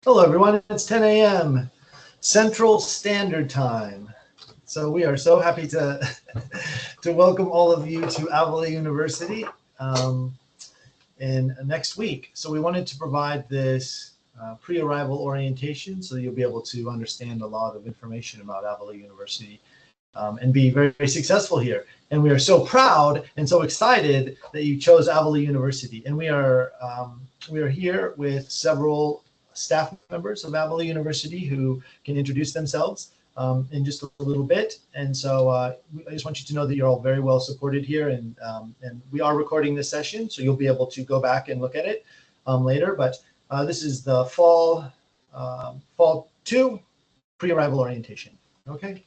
Hello, everyone. It's 10 a.m. Central Standard Time. So we are so happy to to welcome all of you to Avila University um, in next week. So we wanted to provide this pre-arrival orientation so you'll be able to understand a lot of information about Avila University and be very, very successful here. And we are so proud and so excited that you chose Avila University. And we are here with several staff members of Avila University who can introduce themselves in just a little bit. And so I just want you to know that you're all very well supported here. And we are recording this session, so you'll be able to go back and look at it later. But this is the fall 2 pre-arrival orientation. Okay.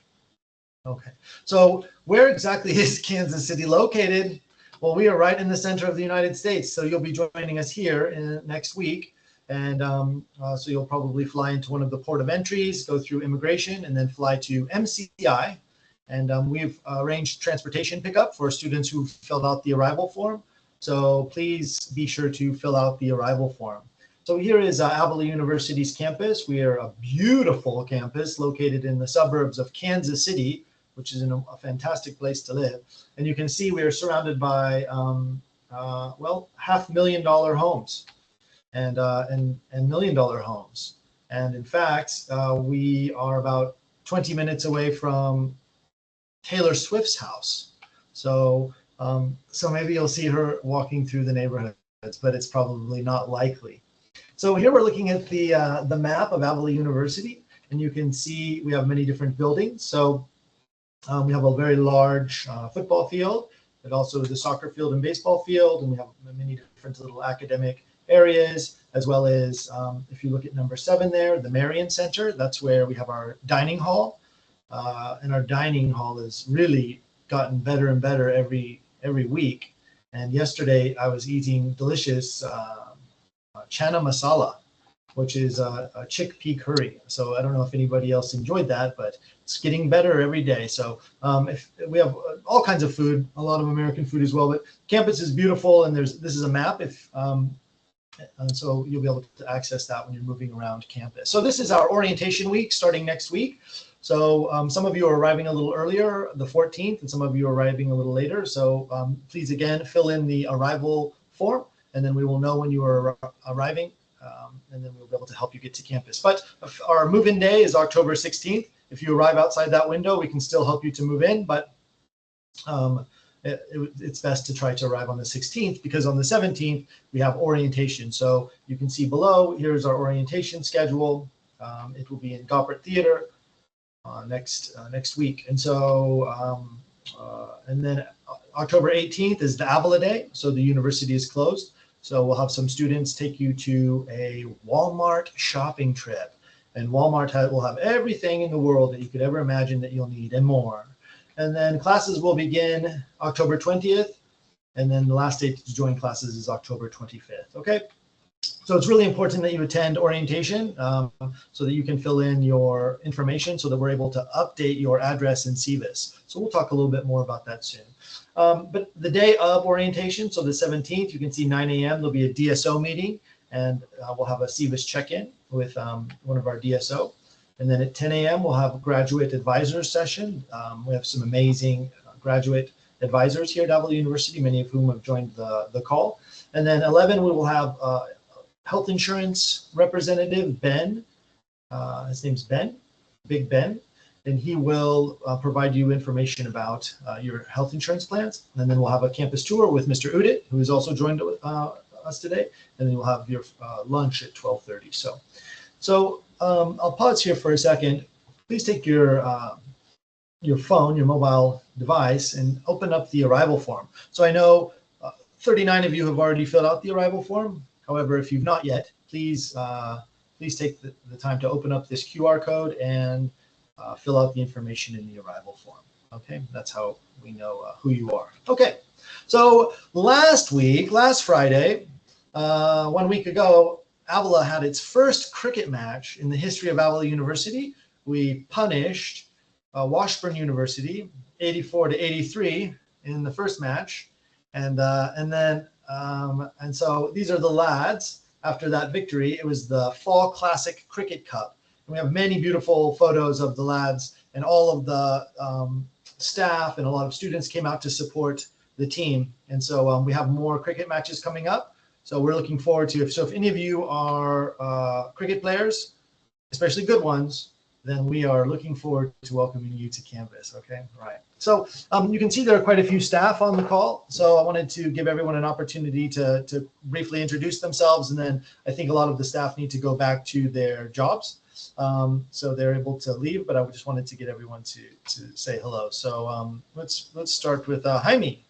Okay, so where exactly is Kansas City located? Well, we are right in the center of the United States, so you'll be joining us here next week. And so you'll probably fly into one of the port of entries, go through immigration, and then fly to MCI. And we've arranged transportation pickup for students who filled out the arrival form. So please be sure to fill out the arrival form. So here is Avila University's campus. We are a beautiful campus located in the suburbs of Kansas City, which is a fantastic place to live. And you can see we are surrounded by, well, $500,000 homes and $1 million homes. And in fact, we are about 20 minutes away from Taylor Swift's house. So, so maybe you'll see her walking through the neighborhoods, but it's probably not likely. So here we're looking at the map of Avila University, and you can see we have many different buildings. So we have a very large football field, but also the soccer field and baseball field, and we have many different little academic areas, as well as if you look at number 7 there, the Marion Center, that's where we have our dining hall, and our dining hall has really gotten better and better every week. And yesterday I was eating delicious chana masala, which is a chickpea curry. So I don't know if anybody else enjoyed that, but it's getting better every day. So if we have all kinds of food, a lot of American food as well, but campus is beautiful, and this is a map. And so you'll be able to access that when you're moving around campus. So this is our orientation week starting next week. So some of you are arriving a little earlier, the 14th, and some of you are arriving a little later. So please, again, fill in the arrival form, and then we will know when you are arriving. And then we'll be able to help you get to campus. But our move-in day is October 16th. If you arrive outside that window, we can still help you to move in, but it's best to try to arrive on the 16th, because on the 17th, we have orientation. So you can see below, here's our orientation schedule. It will be in Goppert Theater next week. And so, and then October 18th is the Avila Day, so the university is closed. So we'll have some students take you to a Walmart shopping trip. And Walmart will have everything in the world that you could ever imagine that you'll need and more. And then classes will begin October 20th. And then the last date to join classes is October 25th. Okay. So it's really important that you attend orientation so that you can fill in your information so that we're able to update your address in CVIS. So we'll talk a little bit more about that soon. But the day of orientation, so the 17th, you can see 9 a.m. There'll be a DSO meeting, and we'll have a CVIS check-in with one of our DSO. And then at 10 a.m., we'll have a graduate advisors session. We have some amazing graduate advisors here at Avila University, many of whom have joined the call. And then 11, we will have health insurance representative, Ben. His name's Ben, Big Ben. And he will provide you information about your health insurance plans. And then we'll have a campus tour with Mr. Udit, who has also joined us today. And then you'll have your lunch at 12:30. So I'll pause here for a second. Please take your phone, your mobile device, and open up the arrival form. So I know 39 of you have already filled out the arrival form. However, if you've not yet, please take the time to open up this QR code and fill out the information in the arrival form. Okay, that's how we know who you are. Okay, so last Friday, 1 week ago, Avila had its first cricket match in the history of Avila University. We punished Washburn University 84-83 in the first match, and so these are the lads. after that victory. It was the Fall Classic Cricket Cup. And we have many beautiful photos of the lads, and all of the staff and a lot of students came out to support the team. And so we have more cricket matches coming up. So we're looking forward to it. So if any of you are cricket players, especially good ones, then we are looking forward to welcoming you to Canvas. Okay, right. So you can see there are quite a few staff on the call. So I wanted to give everyone an opportunity to briefly introduce themselves. And then I think a lot of the staff need to go back to their jobs. So they're able to leave, but I just wanted to get everyone to say hello. So let's start with Jaime.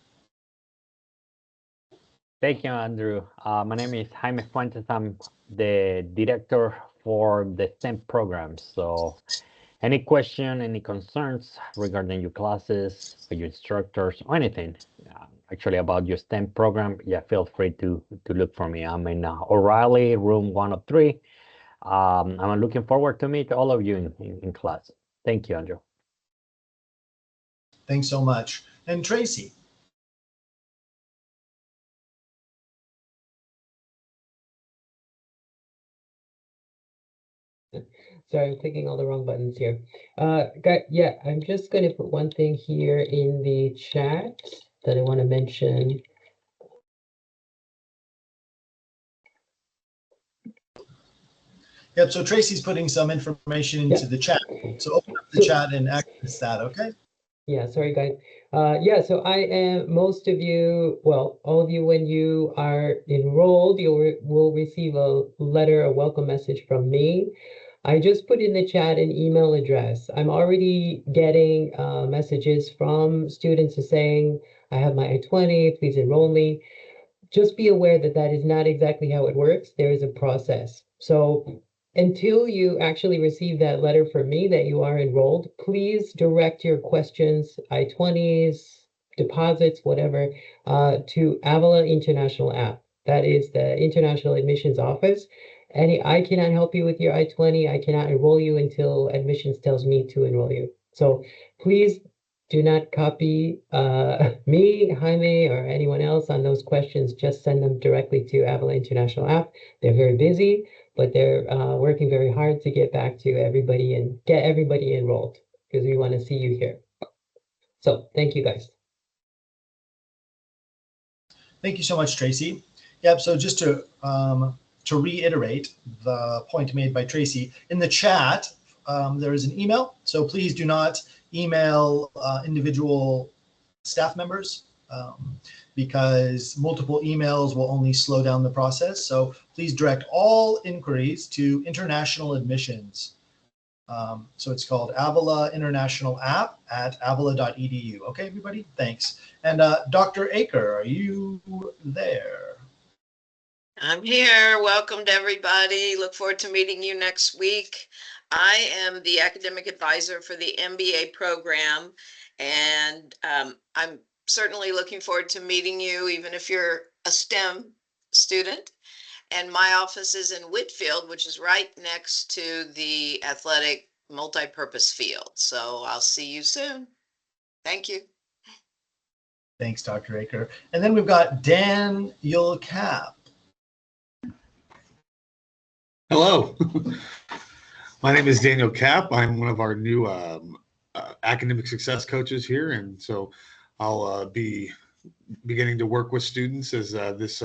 Thank you, Andrew. My name is Jaime Fuentes. I'm the director for the STEM program. So any question, any concerns regarding your classes, or your instructors, or anything actually about your STEM program, yeah, feel free to look for me. I'm in O'Reilly, room 103. I'm looking forward to meet all of you in class. Thank you, Andrew. Thanks so much. And Tracy. Sorry, I'm clicking all the wrong buttons here. Yeah, I'm just going to put one thing here in the chat that I want to mention. Yep, so Tracy's putting some information into the chat. So open up the chat and access that, okay? Yeah, sorry, guys. Yeah, so I am, most of you, well, all of you, when you are enrolled, you will receive a letter, a welcome message from me. I just put in the chat an email address. I'm already getting messages from students saying, I have my I-20, please enroll me. Just be aware that that is not exactly how it works. There is a process. So until you actually receive that letter from me that you are enrolled, please direct your questions, I-20s, deposits, whatever, to Avila International App. That is the International Admissions Office. And I cannot help you with your I-20. I cannot enroll you until admissions tells me to enroll you. So please do not copy me, Jaime, or anyone else on those questions. Just send them directly to Avila International App. They're very busy, but they're working very hard to get back to everybody and get everybody enrolled because we want to see you here. So thank you, guys. Thank you so much, Tracy. Yep, so just to reiterate the point made by Tracy, in the chat, there is an email. So please do not email individual staff members because multiple emails will only slow down the process. So please direct all inquiries to international admissions. So it's called Avila International App at avila.edu. Okay, everybody, thanks. And Dr. Aker, are you there? I'm here. Welcome to everybody. Look forward to meeting you next week. I am the academic advisor for the MBA program, and I'm certainly looking forward to meeting you, even if you're a STEM student. And my office is in Whitfield, which is right next to the athletic multi-purpose field. So I'll see you soon. Thank you. Thanks, Dr. Aker. And then we've got Daniel Cap. Hello, my name is Daniel Cap. I'm one of our new academic success coaches here, and so I'll be beginning to work with students as this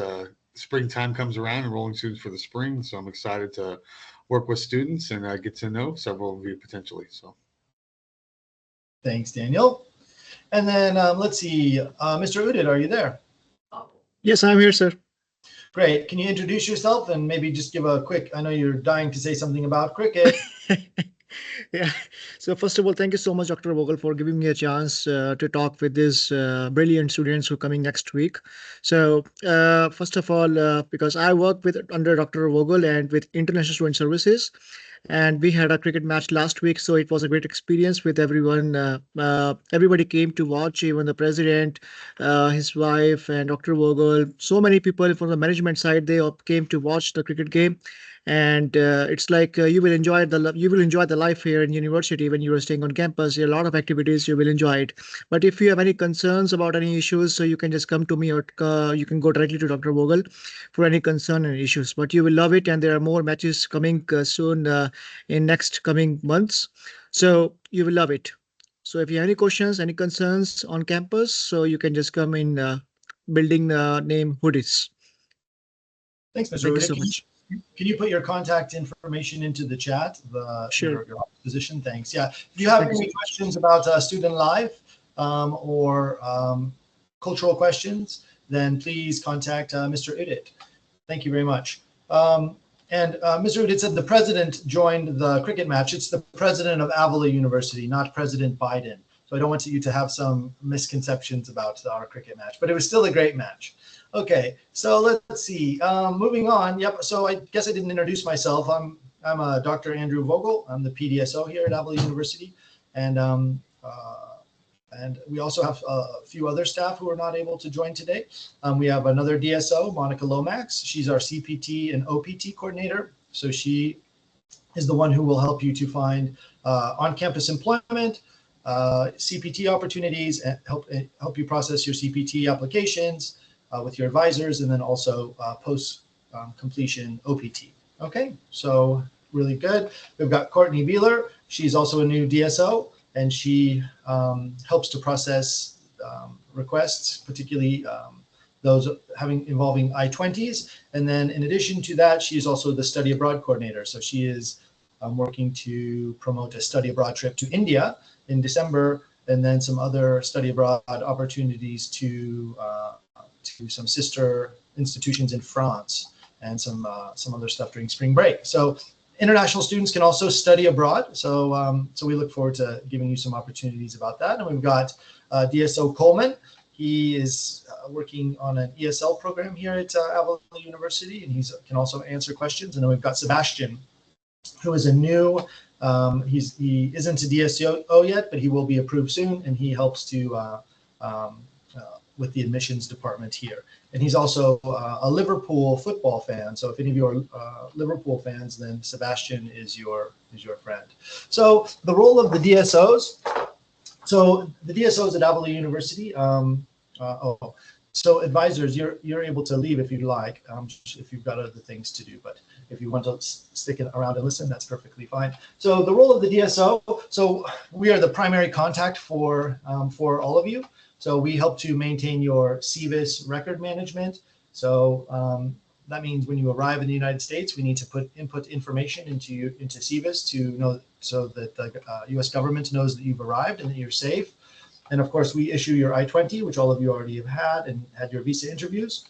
springtime comes around, enrolling students for the spring. So I'm excited to work with students and get to know several of you potentially. So, thanks, Daniel. And then let's see, Mr. Udit, are you there? Yes, I'm here, sir. Great. Can you introduce yourself and maybe just give a quick, I know you're dying to say something about cricket. Yeah. So first of all, thank you so much, Dr. Vogel, for giving me a chance to talk with these brilliant students who are coming next week. So first of all, because I work with under Dr. Vogel and with International Student Services, and we had a cricket match last week, so it was a great experience with everyone. Everybody came to watch, even the president, his wife, and Dr. Vogel. So many people from the management side, they all came to watch the cricket game. and it's like you will enjoy the life here in university when you are staying on campus. There are a lot of activities you will enjoy it. But if you have any concerns about any issues, so you can just come to me, or you can go directly to Dr. Vogel for any concern and issues. But you will love it, and there are more matches coming soon in next coming months, so you will love it. So if you have any questions, any concerns on campus, so you can just come in building name Hoodies. Thanks, Mr. Thank you Udick. so much. Can you put your contact information into the chat, Sure. your position? Thanks. Yeah. If you have Thank you so any questions about student life or cultural questions, then please contact Mr. Udit. Thank you very much. And Mr. Udit said the president joined the cricket match. It's the president of Avila University, not President Biden. So I don't want you to have some misconceptions about our cricket match, but it was still a great match. Okay, so let's see. Moving on. Yep. So I guess I didn't introduce myself. I'm Dr. Andrew Vogel. I'm the PDSO here at Avila University, and we also have a few other staff who are not able to join today. We have another DSO, Monica Lomax. She's our CPT and OPT coordinator. So she is the one who will help you to find on-campus employment, CPT opportunities, and help you process your CPT applications with your advisors, and then also post completion OPT. Okay, so really good. We've got Courtney Beeler. She's also a new DSO, and she helps to process requests, particularly those involving I-20s. And then in addition to that, she is also the study abroad coordinator. So she is working to promote a study abroad trip to India in December, and then some other study abroad opportunities to some sister institutions in France, and some other stuff during spring break. So international students can also study abroad. So we look forward to giving you some opportunities about that. And we've got DSO Coleman. He is working on an ESL program here at Avila University, and he can also answer questions. And then we've got Sebastian, who is a new, he isn't a DSO yet, but he will be approved soon, and he helps to with the admissions department here. And he's also a Liverpool football fan. So if any of you are Liverpool fans, then Sebastian is your friend. So the role of the DSOs. So the DSOs at Avila University. So advisors, you're able to leave if you'd like, if you've got other things to do. But if you want to stick around and listen, that's perfectly fine. So the role of the DSO. So we are the primary contact for all of you. So we help to maintain your CVIS record management. So that means when you arrive in the United States, we need to input information into CVIS to know, so that the U.S. government knows that you've arrived and that you're safe. And of course, we issue your I-20, which all of you already have had, and had your visa interviews.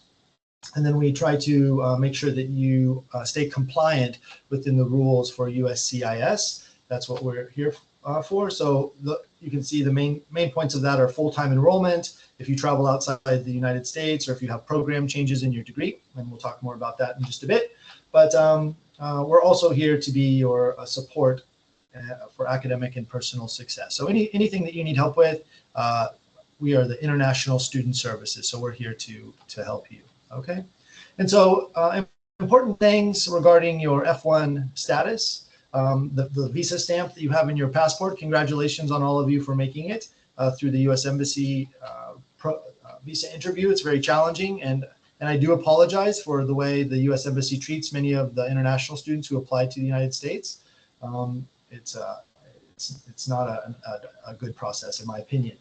And then we try to make sure that you stay compliant within the rules for USCIS. That's what we're here for. So you can see the main points of that are full-time enrollment, if you travel outside the United States, or if you have program changes in your degree, and we'll talk more about that in just a bit. But we're also here to be your support for academic and personal success. So anything that you need help with, we are the International Student Services, so we're here to help you. Okay, and so important things regarding your F1 status. The visa stamp that you have in your passport, congratulations on all of you for making it through the U.S. Embassy visa interview. It's very challenging, and I do apologize for the way the U.S. Embassy treats many of the international students who apply to the United States. It's not a good process, in my opinion.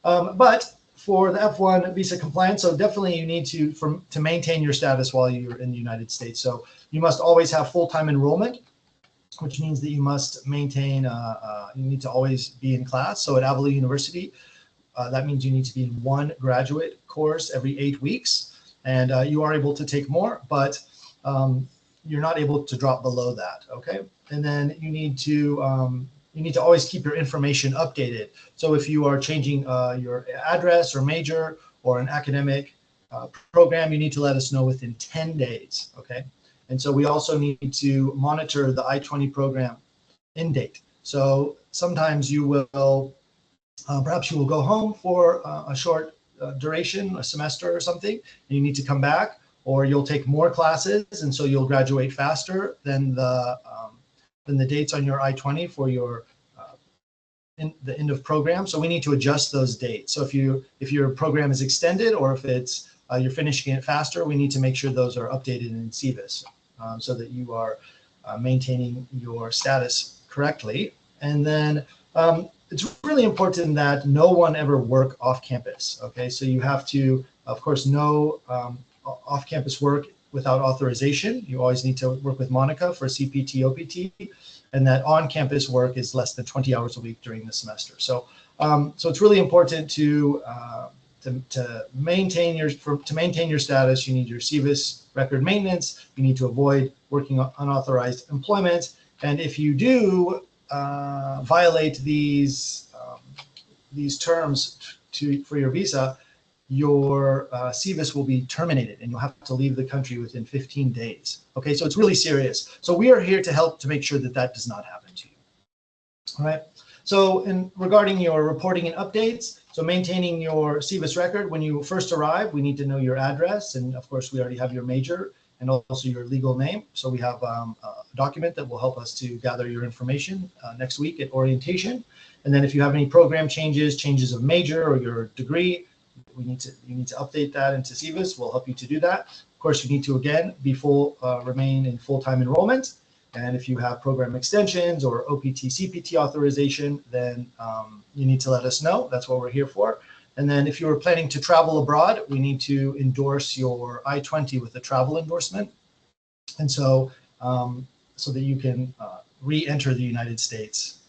But for the F1 visa compliance, so definitely you need to maintain your status while you're in the United States. So you must always have full-time enrollment, which means that you must maintain, you need to always be in class. So at Avila University, that means you need to be in one graduate course every 8 weeks, and you are able to take more, but you're not able to drop below that, okay? And then you need to always keep your information updated. So if you are changing your address or major or an academic program, you need to let us know within 10 days, okay? And so we also need to monitor the I-20 program end date. So sometimes you will, perhaps you will go home for a short duration, a semester or something, and you need to come back, or you'll take more classes, and so you'll graduate faster than the dates on your I-20 for your the end of program. So we need to adjust those dates. So if your program is extended, or if it's you're finishing it faster, we need to make sure those are updated in CVIS, so that you are maintaining your status correctly. And then it's really important that no one ever work off campus. Okay, so you have to, of course, no off-campus work without authorization. You always need to work with Monica for CPT, OPT, and that on-campus work is less than 20 hours a week during the semester. So, so it's really important to maintain your status. You need your CVIS record maintenance. You need to avoid working unauthorized employment. And if you do violate these terms for your visa, your CVIS will be terminated and you'll have to leave the country within 15 days. Okay, so it's really serious. So we are here to help to make sure that that does not happen to you. All right, so regarding your reporting and updates, so maintaining your CVIS record, when you first arrive, we need to know your address. And of course, we already have your major and also your legal name. So we have a document that will help us to gather your information next week at orientation. And then if you have any program changes of major or your degree, you need to update that into CVIS. We'll help you to do that. Of course, you need to again be remain in full-time enrollment. And if you have program extensions or OPT, CPT authorization, then you need to let us know. That's what we're here for. And then if you are planning to travel abroad, we need to endorse your I-20 with a travel endorsement. And so, so that you can re-enter the United States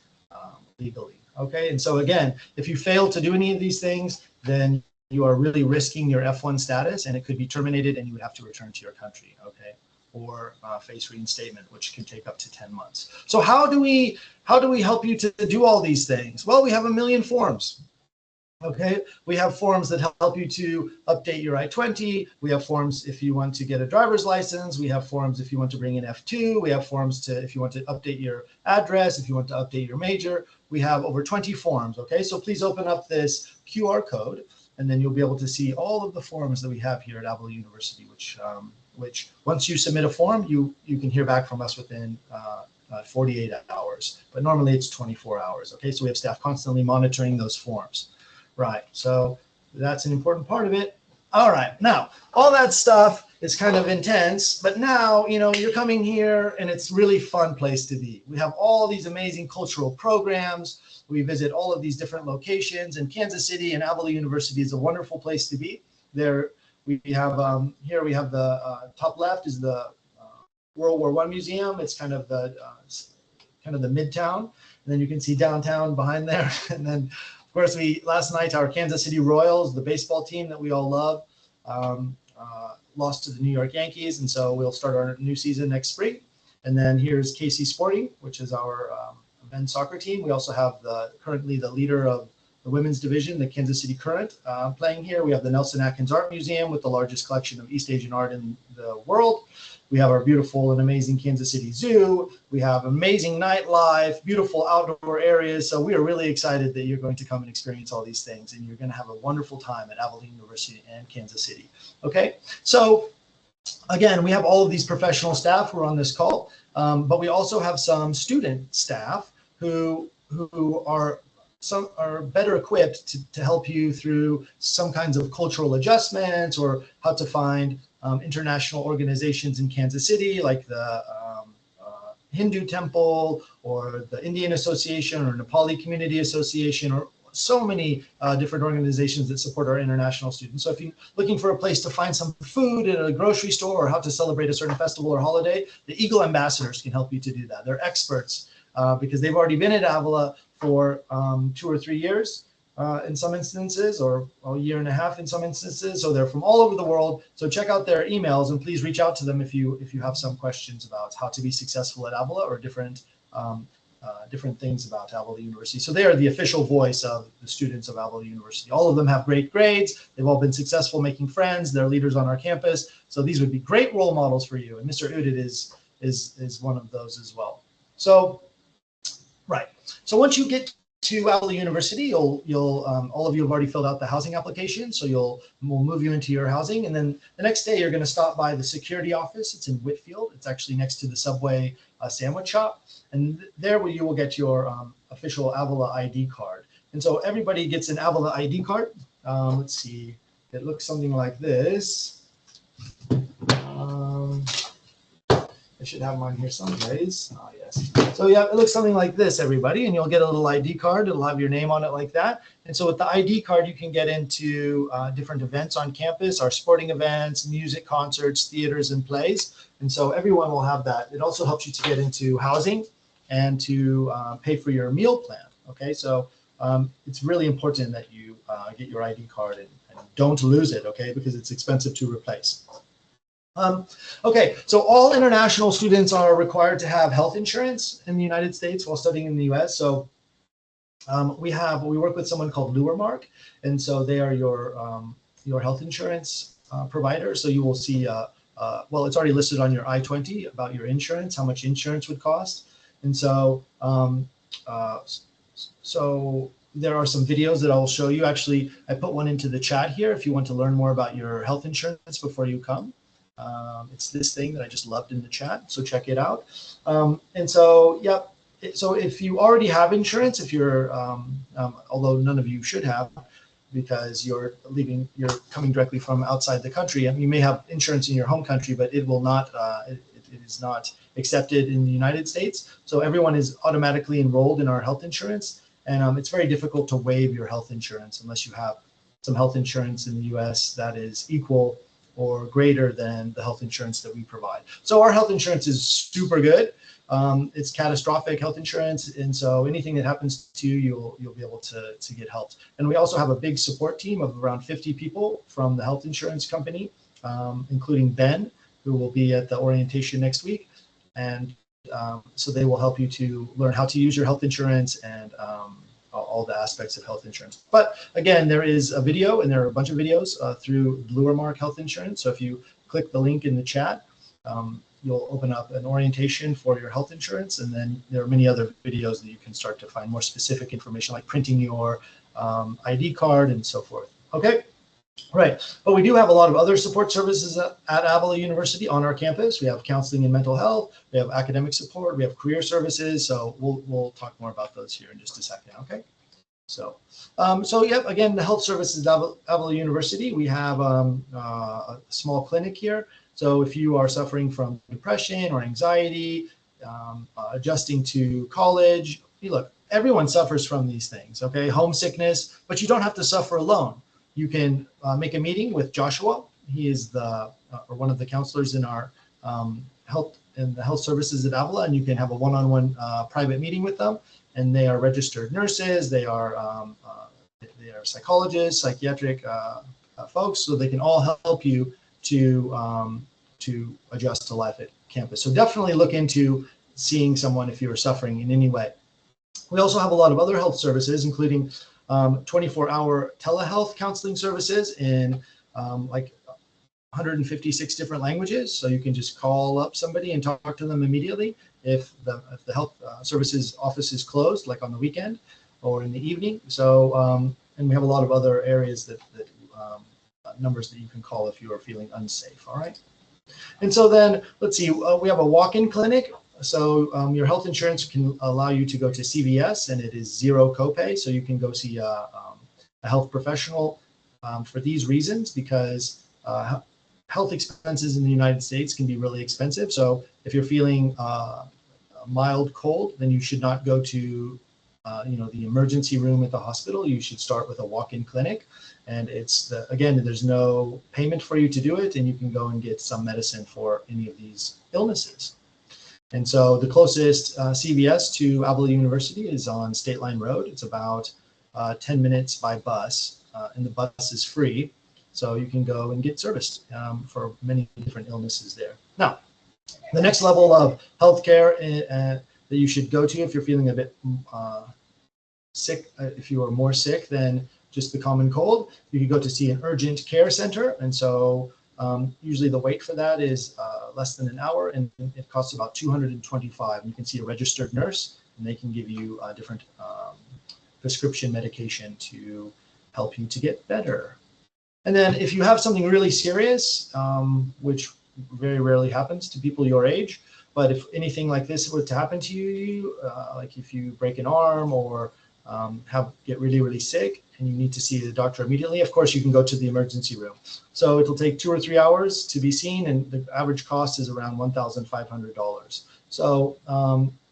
legally. Okay. And so again, if you fail to do any of these things, then you are really risking your F1 status, and it could be terminated and you would have to return to your country. Okay. Or face reinstatement, which can take up to 10 months. So how do we help you to do all these things? Well, we have a million forms. Okay, we have forms that help you to update your I-20. We have forms if you want to get a driver's license. We have forms if you want to bring in F2. We have forms if you want to update your address, if you want to update your major. We have over 20 forms. Okay, so please open up this QR code, and then you'll be able to see all of the forms that we have here at Avila University, which once you submit a form, you can hear back from us within 48 hours, but normally it's 24 hours. Okay, so we have staff constantly monitoring those forms. Right, so that's an important part of it. All right, now all that stuff is kind of intense, but now you're coming here and it's really fun place to be. We have all these amazing cultural programs. We visit all of these different locations, and Kansas City and Avila University is a wonderful place to be. There we have here we have the top left is the World War I Museum. It's kind of the midtown, and then you can see downtown behind there, and then. Of course, last night our Kansas City Royals, the baseball team that we all love, lost to the New York Yankees, and so we'll start our new season next spring. And then here's KC Sporting, which is our men's soccer team. We also have currently the leader of the women's division, the Kansas City Current, playing here. We have the Nelson Atkins Art Museum with the largest collection of East Asian art in the world. We have our beautiful and amazing Kansas City Zoo. We have amazing nightlife, beautiful outdoor areas. So we are really excited that you're going to come and experience all these things, and you're going to have a wonderful time at Avila University and Kansas City. Okay, so again, we have all of these professional staff who are on this call, but we also have some student staff who are better equipped to help you through some kinds of cultural adjustments, or how to find international organizations in Kansas City, like the Hindu Temple, or the Indian Association, or Nepali Community Association, or so many different organizations that support our international students. So if you're looking for a place to find some food at a grocery store, or how to celebrate a certain festival or holiday, the Eagle Ambassadors can help you to do that. They're experts because they've already been at Avila for 2 or 3 years in some instances, or a year and a half in some instances. So they're from all over the world. So check out their emails, and please reach out to them if you have some questions about how to be successful at Avila, or different things about Avila University. So they are the official voice of the students of Avila University. All of them have great grades. They've all been successful making friends. They're leaders on our campus. So these would be great role models for you. And Mr. Udit is one of those as well. So, right. So once you get to Avila University, you'll all of you have already filled out the housing application, so we'll move you into your housing, and then the next day you're going to stop by the security office. It's in Whitfield. It's actually next to the Subway sandwich shop, and there you will get your official Avila ID card. And so everybody gets an Avila ID card. Let's see, it looks something like this. I should have mine here someplace. Oh, yes. So yeah, it looks something like this, everybody, and you'll get a little ID card. It'll have your name on it like that. And so with the ID card, you can get into different events on campus, our sporting events, music concerts, theaters, and plays. And so everyone will have that. It also helps you to get into housing and to pay for your meal plan. Okay, so it's really important that you get your ID card and don't lose it, okay, because it's expensive to replace. Okay, so all international students are required to have health insurance in the United States while studying in the US. So we work with someone called Luermark, and so they are your health insurance provider. So you will see, well, it's already listed on your I-20 about your insurance, how much insurance would cost. And so, so there are some videos that I will show you. Actually, I put one into the chat here if you want to learn more about your health insurance before you come. It's this thing that I just loved in the chat, so check it out. And so, yep. So if you already have insurance, if you're, although none of you should have, because you're coming directly from outside the country, and you may have insurance in your home country, but it will not, it is not accepted in the United States. So everyone is automatically enrolled in our health insurance, and it's very difficult to waive your health insurance unless you have some health insurance in the U.S. that is equal or greater than the health insurance that we provide. So our health insurance is super good. It's catastrophic health insurance, and so anything that happens to you, you'll be able to get help. And we also have a big support team of around 50 people from the health insurance company, including Ben, who will be at the orientation next week. And so they will help you to learn how to use your health insurance and all the aspects of health insurance. But again, there is a video, and there are a bunch of videos through Luermark Health Insurance. So if you click the link in the chat, you'll open up an orientation for your health insurance, and then there are many other videos that you can start to find more specific information, like printing your ID card and so forth. Okay, right. But we do have a lot of other support services at Avila University on our campus. We have counseling and mental health. We have academic support. We have career services. So we'll talk more about those here in just a second. Okay. So, yep. Again, the health services at Avila University. We have a small clinic here. So if you are suffering from depression or anxiety, adjusting to college, look, everyone suffers from these things, okay? Homesickness, but you don't have to suffer alone. You can make a meeting with Joshua. He is or one of the counselors in our health services at Avila, and you can have a one-on-one private meeting with them. And they are registered nurses. They are psychologists, psychiatric folks, so they can all help you to adjust to life at campus. So definitely look into seeing someone if you are suffering in any way. We also have a lot of other health services, including 24-hour telehealth counseling services in like 156 different languages. So you can just call up somebody and talk to them immediately if the health services office is closed, like on the weekend or in the evening. So and we have a lot of other areas that numbers that you can call if you are feeling unsafe. All right. And so then let's see, we have a walk-in clinic. So your health insurance can allow you to go to CVS, and it is zero copay. So you can go see a health professional for these reasons, because health expenses in the United States can be really expensive. So if you're feeling a mild cold, then you should not go to the emergency room at the hospital. You should start with a walk-in clinic. And again, there's no payment for you to do it, and you can go and get some medicine for any of these illnesses. And so the closest CVS to Avila University is on State Line Road. It's about 10 minutes by bus, and the bus is free. So you can go and get serviced for many different illnesses there. Now, the next level of healthcare that you should go to if you're feeling a bit sick, if you are more sick than just the common cold, you can go to see an urgent care center. And so usually the wait for that is less than an hour, and it costs about $225. And you can see a registered nurse, and they can give you different prescription medication to help you to get better. And then if you have something really serious, which very rarely happens to people your age, but if anything like this were to happen to you, like if you break an arm or get really, really sick and you need to see the doctor immediately, of course, you can go to the emergency room. So it'll take 2 or 3 hours to be seen, and the average cost is around $1,500. So,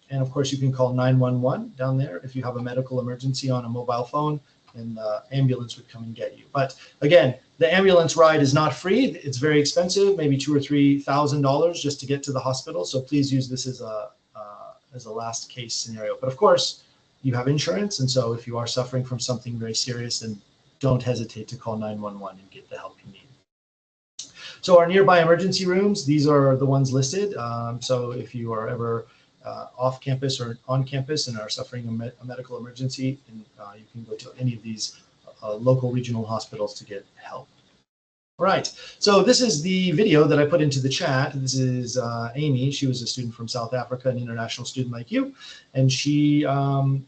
and of course, you can call 911 down there if you have a medical emergency on a mobile phone, and the ambulance would come and get you. But again, the ambulance ride is not free. It's very expensive, maybe $2,000 or $3,000 just to get to the hospital. So please use this as a last case scenario. But of course, you have insurance, and so if you are suffering from something very serious, then don't hesitate to call 911 and get the help you need. So our nearby emergency rooms, these are the ones listed. So if you are ever off campus or on campus and are suffering a medical emergency, and you can go to any of these local regional hospitals to get help. All right, so this is the video that I put into the chat. This is Amy. She was a student from South Africa, an international student like you, and she can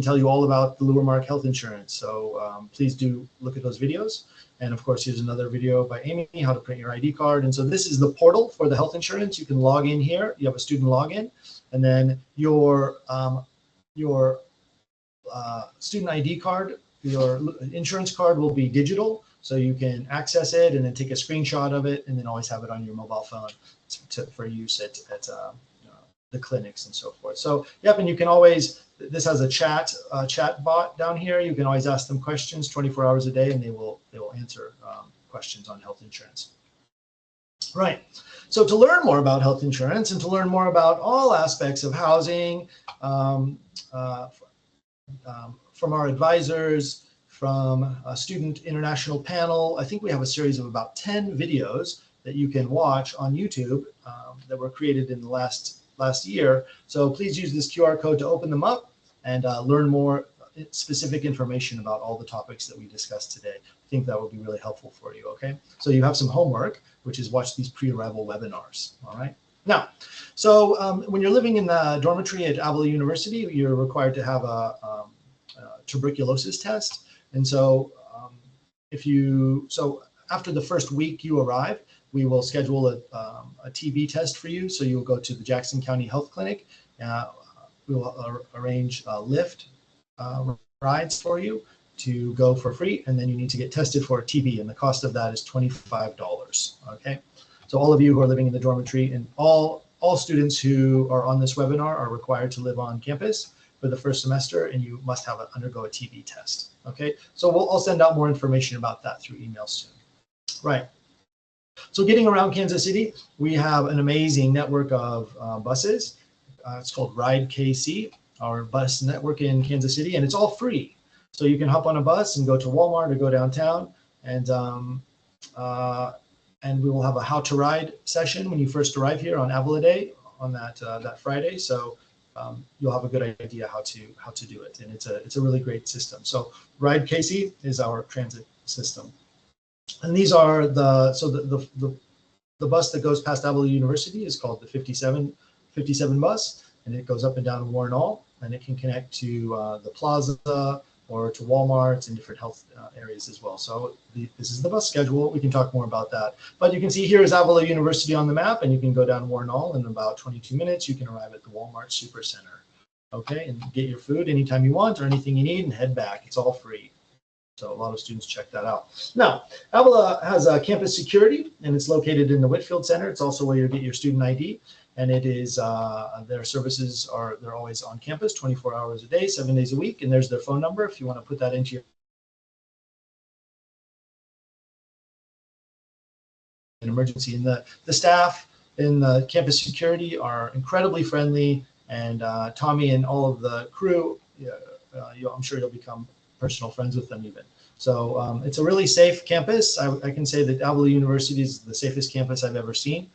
tell you all about the Luermark health insurance. So please do look at those videos. And of course, here's another video by Amy, how to print your ID card. And so this is the portal for the health insurance. You can log in here. You have a student login, and then your student ID card, your insurance card will be digital. So you can access it and then take a screenshot of it and then always have it on your mobile phone for use at the clinics and so forth. So, yep, and you can always, this has a chat bot down here. You can always ask them questions 24 hours a day, and they will answer questions on health insurance. Right. So to learn more about health insurance and to learn more about all aspects of housing, from our advisors, from a student international panel, I think we have a series of about 10 videos that you can watch on YouTube that were created in the last year. So please use this QR code to open them up and learn more specific information about all the topics that we discussed today. I think that will be really helpful for you, okay? So you have some homework, which is watch these pre-arrival webinars, all right? Now, so when you're living in the dormitory at Avila University, you're required to have a tuberculosis test. And so so after the first week you arrive, we will schedule a TB test for you. So you'll go to the Jackson County Health Clinic. We will arrange Lyft rides for you to go for free, and then you need to get tested for TB, and the cost of that is $25. Okay, so all of you who are living in the dormitory, and all students who are on this webinar are required to live on campus for the first semester, and you must undergo a TB test. Okay, so I'll send out more information about that through email soon. Right. So getting around Kansas City, we have an amazing network of buses. It's called Ride KC, our bus network in Kansas City, and it's all free. So you can hop on a bus and go to Walmart or go downtown, and we will have a how to ride session when you first arrive here on Avila Day on that Friday. So you'll have a good idea how to do it, and it's a really great system. So Ride KC is our transit system, and these are the bus that goes past Avila University is called the 57 bus, and it goes up and down Warrenall, and it can connect to the plaza or to Walmart and different health areas as well. So this is the bus schedule. We can talk more about that. But you can see here is Avila University on the map, and you can go down Warrenall, and in about 22 minutes, you can arrive at the Walmart Super Center. Okay, and get your food anytime you want or anything you need and head back. It's all free. So a lot of students check that out. Now, Avila has a campus security, and it's located in the Whitfield Center. It's also where you get your student ID. And it is their services they're always on campus 24 hours a day, 7 days a week. And there's their phone number if you want to put that into your emergency. And the staff in the campus security are incredibly friendly. And Tommy and all of the crew, I'm sure you'll become personal friends with them even. So it's a really safe campus. I can say that Avila University is the safest campus I've ever seen.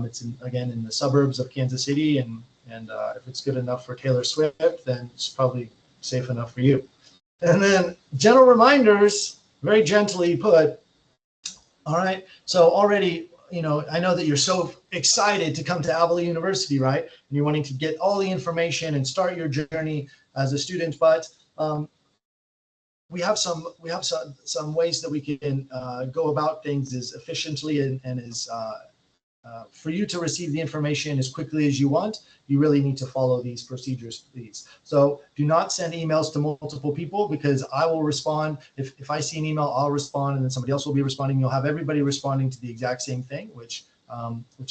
It's again in the suburbs of Kansas City, and if it's good enough for Taylor Swift, then it's probably safe enough for you. And then general reminders, very gently put. All right. So already, I know that you're so excited to come to Avila University, right? And you're wanting to get all the information and start your journey as a student, but we have some ways that we can go about things as efficiently and as for you to receive the information as quickly as you want. You really need to follow these procedures, please. So do not send emails to multiple people, because I will respond. If I see an email, I'll respond, and then somebody else will be responding. You'll have everybody responding to the exact same thing, which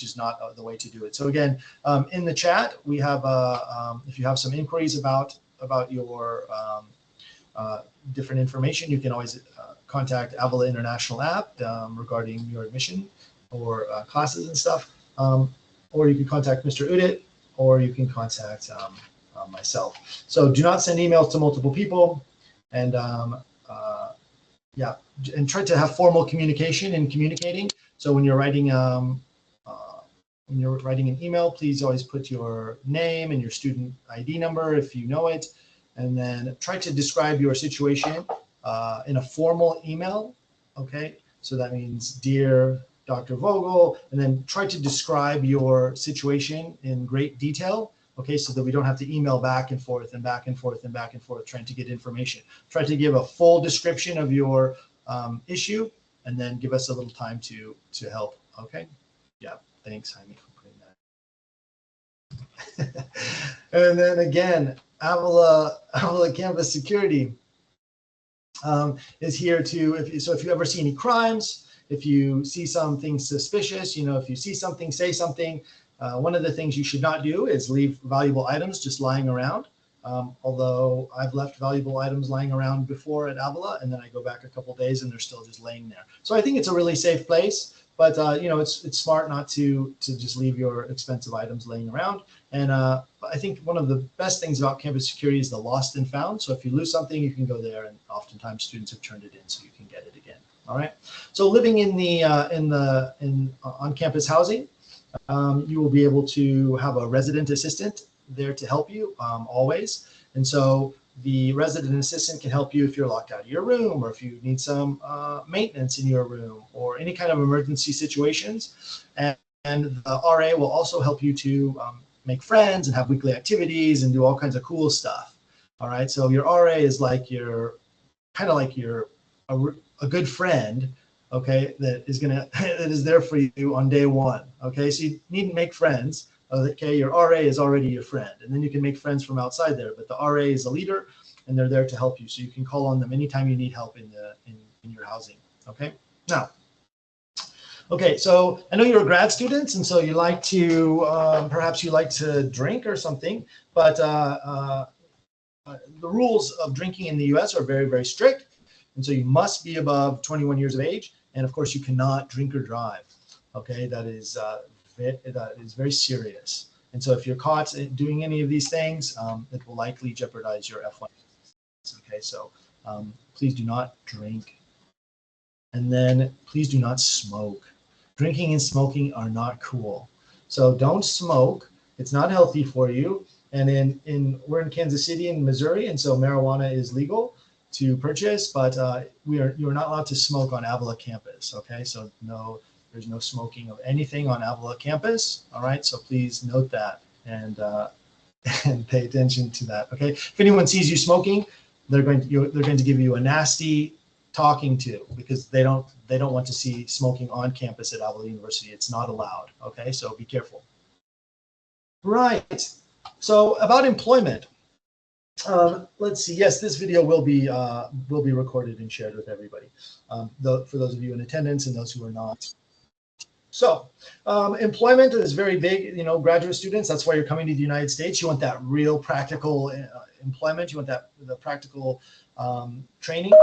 is not the way to do it. So again, in the chat, we have if you have some inquiries about your different information, you can always contact Avila International App regarding your admission or classes and stuff, or you can contact Mr. Udit, or you can contact myself. So do not send emails to multiple people, and yeah, and try to have formal communication in communicating. So when you're writing an email, please always put your name and your student ID number if you know it, and then try to describe your situation in a formal email. Okay, so that means dear Dr. Vogel, and then try to describe your situation in great detail, okay, so that we don't have to email back and forth and back and forth and back and forth trying to get information. Try to give a full description of your issue, and then give us a little time to help, okay? Yeah, thanks, Jaime, for putting that. And then again, Avila Campus Security is here to, if you ever see any crimes, if you see something suspicious, if you see something, say something. One of the things you should not do is leave valuable items just lying around. Although I've left valuable items lying around before at Avila, and then I go back a couple days and they're still just laying there. So I think it's a really safe place, but it's smart not to just leave your expensive items laying around. And I think one of the best things about campus security is the lost and found. So if you lose something, you can go there, and oftentimes students have turned it in, so you can get it again. All right. So living in on-campus housing, you will be able to have a resident assistant there to help you always. And so the resident assistant can help you if you're locked out of your room, or if you need some maintenance in your room, or any kind of emergency situations. And the RA will also help you to make friends and have weekly activities and do all kinds of cool stuff. All right. So your RA is like a good friend, okay, that is there for you on day one. Okay, so you needn't make friends. Okay, your RA is already your friend, and then you can make friends from outside there. But the RA is a leader, and they're there to help you. So you can call on them anytime you need help in your housing. Okay, now. Okay, so I know you're grad students, and so you like to perhaps you like to drink or something, but the rules of drinking in the U.S. are very, very strict. And so you must be above 21 years of age. And of course, you cannot drink or drive. Okay, that is very serious. And so if you're caught doing any of these things, it will likely jeopardize your F1. Okay, so please do not drink. And then please do not smoke. Drinking and smoking are not cool. So don't smoke. It's not healthy for you. And we're in Kansas City in Missouri, and so marijuana is legal to purchase, but you're not allowed to smoke on Avila campus. Okay, so there's no smoking of anything on Avila campus. All right, so please note that and pay attention to that. Okay, if anyone sees you smoking, they're going to give you a nasty talking to, because they don't want to see smoking on campus at Avila University. It's not allowed. Okay, so be careful. Right. So about employment. Let's see. Yes, this video will be recorded and shared with everybody, for those of you in attendance and those who are not. So employment is very big. Graduate students, that's why you're coming to the United States. You want that real practical employment. You want the practical training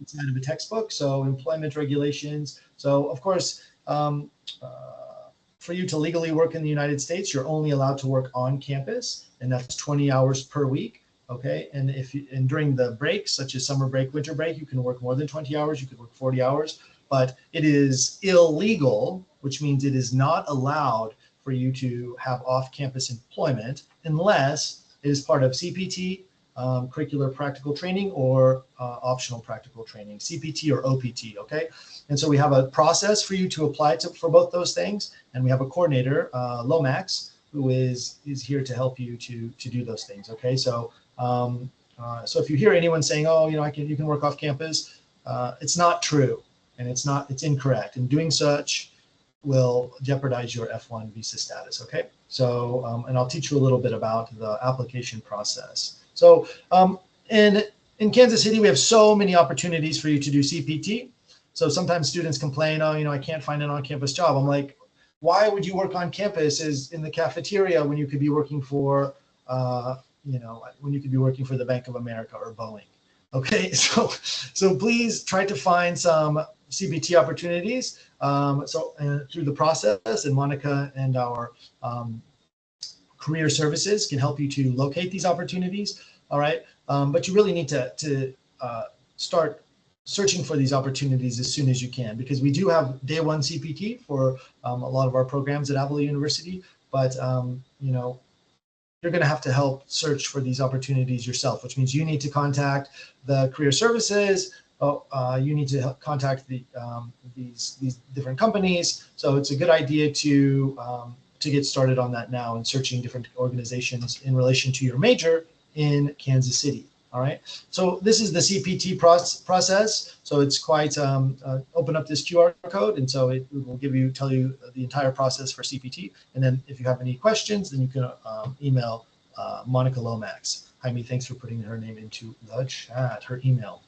inside of a textbook. So employment regulations. So of course, for you to legally work in the United States, you're only allowed to work on campus, and that's 20 hours per week. Okay, and during the breaks, such as summer break, winter break, you can work more than 20 hours. You could work 40 hours, but it is illegal, which means it is not allowed for you to have off-campus employment unless it is part of CPT, curricular practical training, or optional practical training, CPT or OPT. Okay, and so we have a process for you to apply for both those things, and we have a coordinator, Lomax, who is here to help you to do those things. Okay, so So if you hear anyone saying, "Oh, you can work off campus," it's not true, and it's incorrect. And doing such will jeopardize your F1 visa status. Okay. So, and I'll teach you a little bit about the application process. So, in Kansas City, we have so many opportunities for you to do CPT. So sometimes students complain, "Oh, I can't find an on-campus job." I'm like, why would you work on campus is in the cafeteria when you could be working for, when you could be working for the Bank of America or Boeing? Okay, so please try to find some CPT opportunities. Through the process, and Monica and our career services can help you to locate these opportunities. All right, but you really need to start searching for these opportunities as soon as you can, because we do have day one CPT for a lot of our programs at Avila University, but you're going to have to help search for these opportunities yourself, which means you need to contact the career services. You need to contact these different companies. So it's a good idea to get started on that now and searching different organizations in relation to your major in Kansas City. All right. So this is the CPT process. So it's quite open up this QR code, and so it will tell you the entire process for CPT. And then if you have any questions, then you can email Monica Lomax. Jaime, thanks for putting her name into the chat, her email.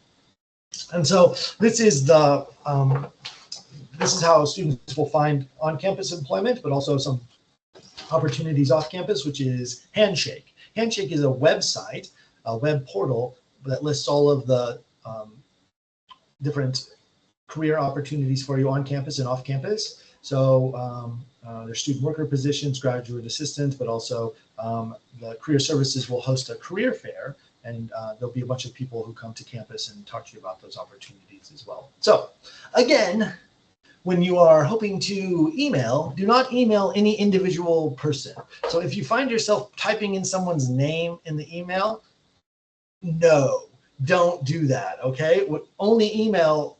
And so this is how students will find on-campus employment, but also some opportunities off-campus, which is Handshake. Handshake is a website, a web portal that lists all of the different career opportunities for you on campus and off campus. So there's student worker positions, graduate assistant, but also the career services will host a career fair, and there'll be a bunch of people who come to campus and talk to you about those opportunities as well. So again, when you are hoping to email, do not email any individual person. So if you find yourself typing in someone's name in the email, no, don't do that. Okay, only email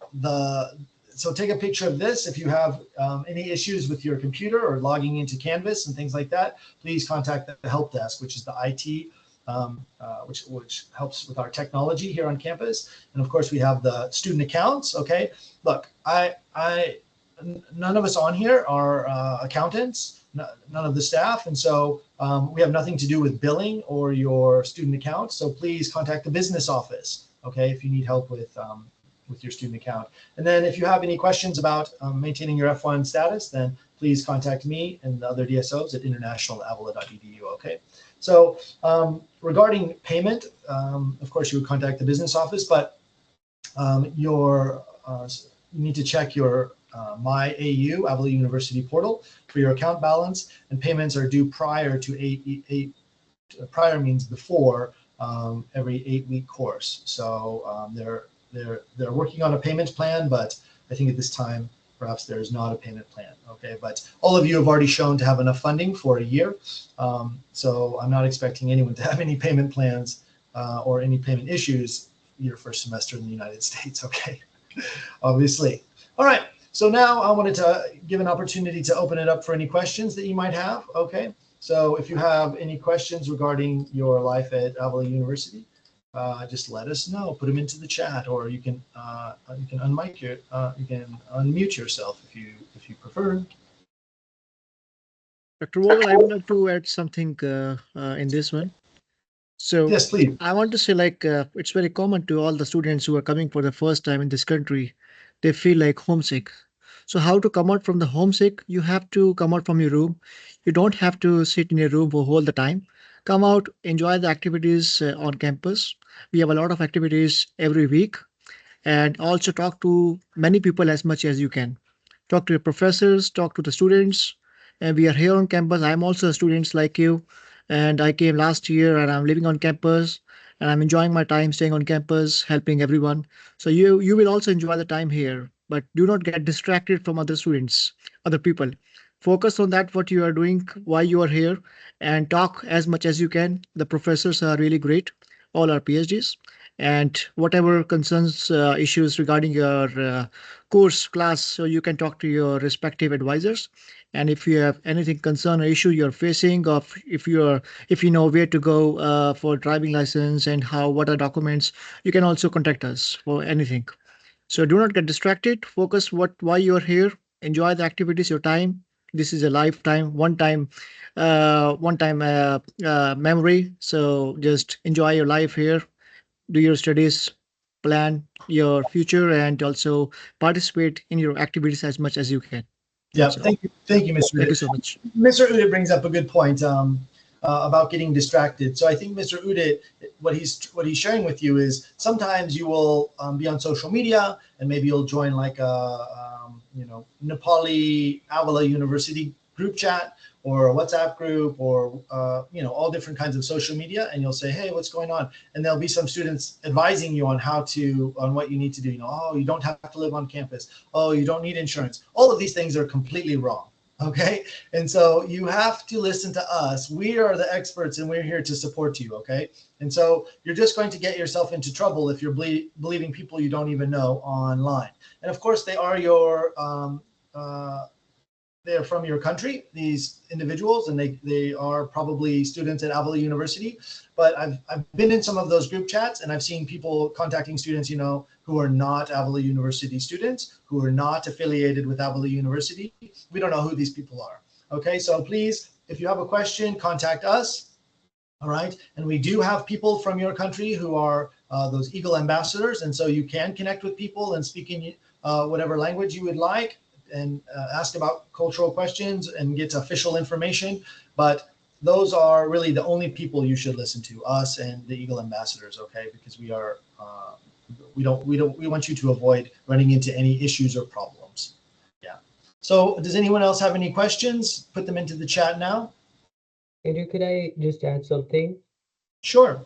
so take a picture of this. If you have any issues with your computer or logging into Canvas and things like that, please contact the help desk, which is the IT, which helps with our technology here on campus. And of course, we have the student accounts. Okay, look, none of us on here are accountants. None of the staff, and so we have nothing to do with billing or your student account. So please contact the business office, okay, if you need help with your student account. And then if you have any questions about maintaining your F1 status, then please contact me and the other DSOs at international@avila.edu. Okay. So regarding payment, of course, you would contact the business office, but you need to check your My AU, Avila University portal, for your account balance, and payments are due prior to prior means before every 8-week course. So they're working on a payment plan, but I think at this time perhaps there's not a payment plan. Okay, but all of you have already shown to have enough funding for a year, so I'm not expecting anyone to have any payment plans or any payment issues your first semester in the United States. Okay, obviously. All right. So now I wanted to give an opportunity to open it up for any questions that you might have. Okay, so if you have any questions regarding your life at Avila University, just let us know. Put them into the chat, or you can unmute yourself if you prefer. Dr. Vogel, I would like to add something in this one. So yes, please. I want to say, it's very common to all the students who are coming for the first time in this country. They feel like homesick. So how to come out from the homesick? You have to come out from your room. You don't have to sit in your room for whole the time. Come out, enjoy the activities on campus. We have a lot of activities every week, and also talk to many people as much as you can. Talk to your professors, talk to the students. And we are here on campus. I'm also a student like you, and I came last year, and I'm living on campus, and I'm enjoying my time staying on campus, helping everyone. So you will also enjoy the time here, but do not get distracted from other students, other people. Focus on that what you are doing, why you are here, and talk as much as you can. The professors are really great, all our PhDs, and whatever concerns issues regarding your course class, so you can talk to your respective advisors. And if you have anything concern or issue you're facing, or if you know where to go for driving license and how what are documents, you can also contact us for anything. So do not get distracted. Focus why you're here. Enjoy the activities, your time. This is a lifetime, one time memory. So just enjoy your life here. Do your studies, plan your future, and also participate in your activities as much as you can. Yeah, That's all. thank you, Mr. Thank you Udit. so much. Mr. Udit brings up a good point about getting distracted. So I think Mr. Udit, what he's sharing with you is sometimes you will be on social media and maybe you'll join like a Nepali Avila University group chat or a WhatsApp group or all different kinds of social media, and you'll say, hey, what's going on? And there'll be some students advising you on what you need to do. Oh, you don't have to live on campus. Oh, you don't need insurance. All of these things are completely wrong. Okay. And so you have to listen to us. We are the experts and we're here to support you. Okay. And so you're just going to get yourself into trouble if you're believing people you don't even know online. And of course, they are they're from your country, these individuals, and they are probably students at Avila University. But I've been in some of those group chats, and I've seen people contacting students, who are not Avila University students, who are not affiliated with Avila University. We don't know who these people are. Okay, so please, if you have a question, contact us. All right, and we do have people from your country who are those Eagle ambassadors, and so you can connect with people and speak in whatever language you would like, and ask about cultural questions and get official information. But those are really the only people you should listen to, us and the Eagle ambassadors, okay? Because we want you to avoid running into any issues or problems. Yeah. So does anyone else have any questions? Put them into the chat now. Andrew, could I just add something? Sure.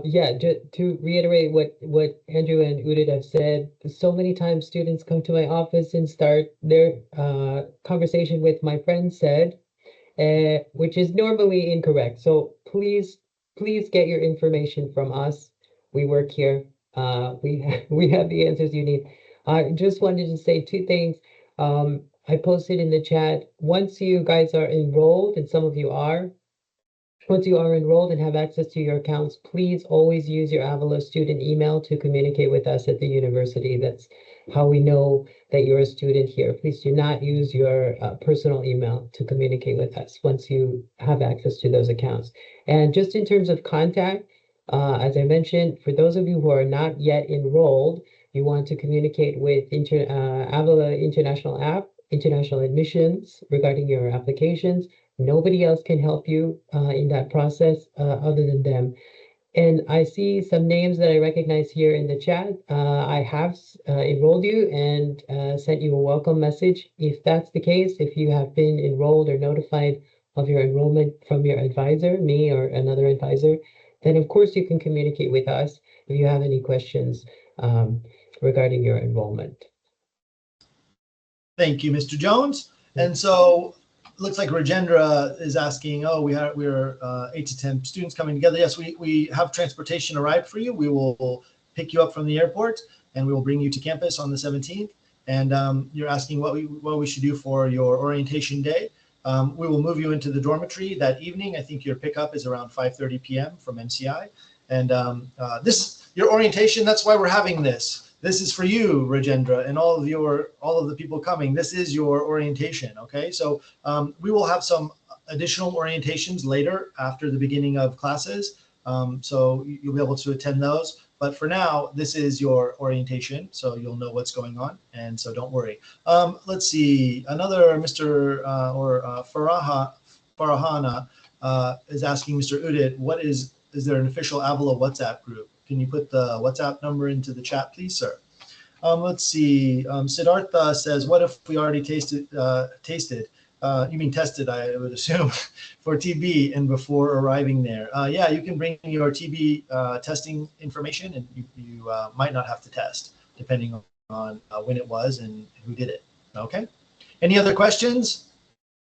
Yeah, to reiterate what Andrew and Udit have said, so many times students come to my office and start their conversation with "my friend said," which is normally incorrect. So please get your information from us. We work here. We have the answers you need. I just wanted to say two things. I posted in the chat, once you guys are enrolled, and some of you are, once you are enrolled and have access to your accounts, please always use your Avila student email to communicate with us at the university. That's how we know that you're a student here. Please do not use your personal email to communicate with us once you have access to those accounts. And just in terms of contact, as I mentioned, for those of you who are not yet enrolled, you want to communicate with Avila International App, International Admissions regarding your applications. Nobody else can help you in that process other than them. And I see some names that I recognize here in the chat. I have enrolled you and sent you a welcome message. If that's the case, if you have been enrolled or notified of your enrollment from your advisor, me or another advisor, then of course you can communicate with us if you have any questions regarding your enrollment. Thank you, Mr. Jones. And so looks like Rajendra is asking, we're 8 to 10 students coming together. Yes, we have transportation arrived for you. We will pick you up from the airport and we will bring you to campus on the 17th. And you're asking what we should do for your orientation day. We will move you into the dormitory that evening. I think your pickup is around 5:30 p.m. from MCI. And your orientation, that's why we're having this. This is for you, Rajendra, and all of the people coming. This is your orientation, okay? So we will have some additional orientations later after the beginning of classes. So you'll be able to attend those. But for now, this is your orientation, so you'll know what's going on, and so don't worry. Let's see, another Mr. Farahana is asking Mr. Udit, is there an official Avila WhatsApp group? Can you put the WhatsApp number into the chat, please, sir? Let's see. Siddhartha says, what if we already tasted? You mean tested, I would assume, for TB and before arriving there? Yeah, you can bring your TB testing information, and you might not have to test, depending on when it was and who did it. Okay. Any other questions?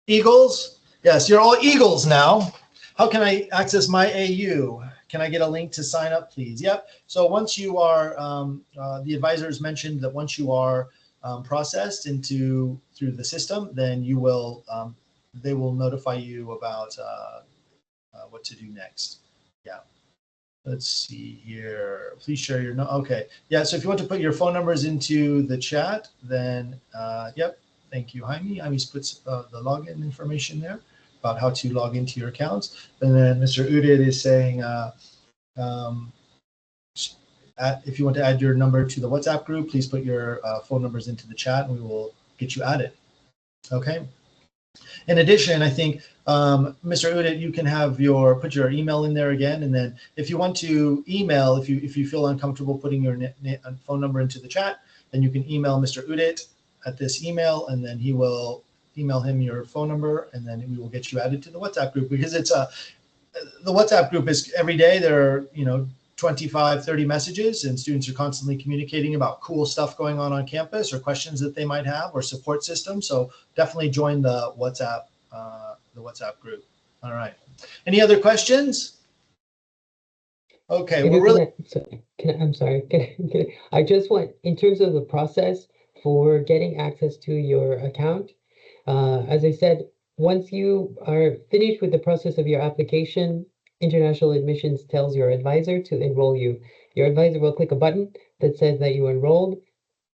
Eagles? Yes, you're all Eagles now. How can I access my AU? can I get a link to sign up, please? Yep. So once you are, the advisors mentioned that once you are processed through the system, then you will, they will notify you about what to do next. Yeah. Let's see here. Please share your, okay. Yeah, so if you want to put your phone numbers into the chat, then, yep. Thank you, Jaime. Jaime's puts the login information there about how to log into your accounts. And then Mr. Udit is saying, if you want to add your number to the WhatsApp group, please put your phone numbers into the chat and we will get you added. Okay. In addition, I think, Mr. Udit, you can have put your email in there again. And then if you want to email, if you feel uncomfortable putting your phone number into the chat, then you can email Mr. Udit at this email, and then he will email him your phone number, and then we will get you added to the WhatsApp group, because it's the WhatsApp group is every day there are, 25, 30 messages, and students are constantly communicating about cool stuff going on campus or questions that they might have or support systems. So definitely join the WhatsApp group. All right. Any other questions? Okay, we're really. I'm sorry. I just want, in terms of the process for getting access to your account, as I said, once you are finished with the process of your application, International Admissions tells your advisor to enroll you. Your advisor will click a button that says that you enrolled.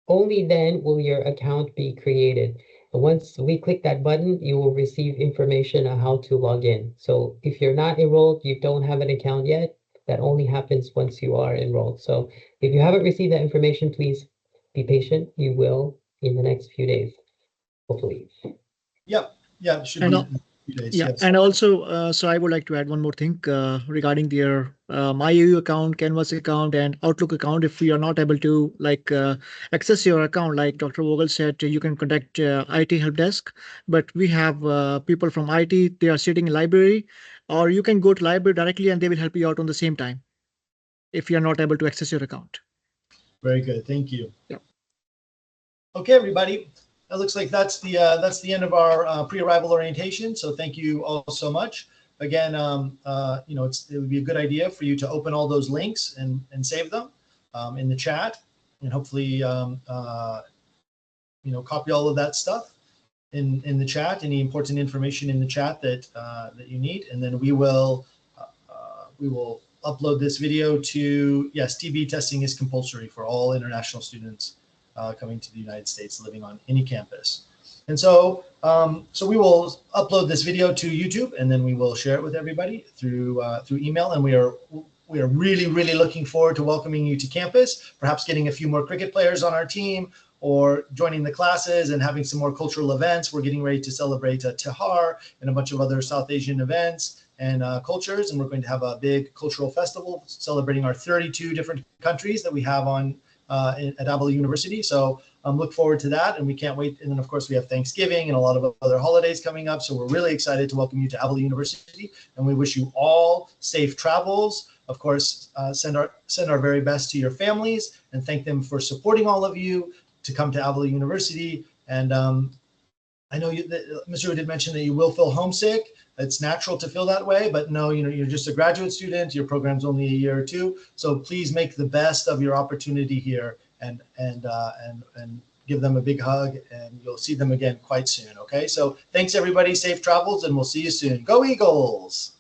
Only then will your account be created. And once we click that button, you will receive information on how to log in. So if you're not enrolled, you don't have an account yet, that only happens once you are enrolled. So if you haven't received that information, please be patient. You will in the next few days, hopefully. Yep. Yeah, it should be a few days. Yeah, Yes. and also, so I would like to add one more thing regarding their MyAU account, Canvas account, and Outlook account. If you are not able to access your account, like Dr. Vogel said, you can contact IT help desk. But we have people from IT. They are sitting in library, or you can go to library directly, and they will help you out on the same time if you are not able to access your account. Very good. Thank you. Yeah. Okay, everybody. It looks like that's the end of our pre-arrival orientation. So thank you all so much. Again, it would be a good idea for you to open all those links and save them in the chat, and hopefully copy all of that stuff in the chat. Any important information in the chat that you need, and then we will upload this video to, yes, TB testing is compulsory for all international students coming to the United States, living on any campus. And so we will upload this video to YouTube, and then we will share it with everybody through email. And we are really, really looking forward to welcoming you to campus, perhaps getting a few more cricket players on our team, or joining the classes and having some more cultural events. We're getting ready to celebrate Tihar and a bunch of other South Asian events and cultures. And we're going to have a big cultural festival celebrating our 32 different countries that we have on at Avila University. So look forward to that, and we can't wait. And then of course we have Thanksgiving and a lot of other holidays coming up. So we're really excited to welcome you to Avila University, and we wish you all safe travels. Of course, send our very best to your families and thank them for supporting all of you to come to Avila University. And I know Mr. did mention that you will feel homesick. It's natural to feel that way, but no, you're just a graduate student. Your program's only a year or two, so please make the best of your opportunity here, and give them a big hug, and you'll see them again quite soon. Okay, so thanks everybody. Safe travels, and we'll see you soon. Go Eagles!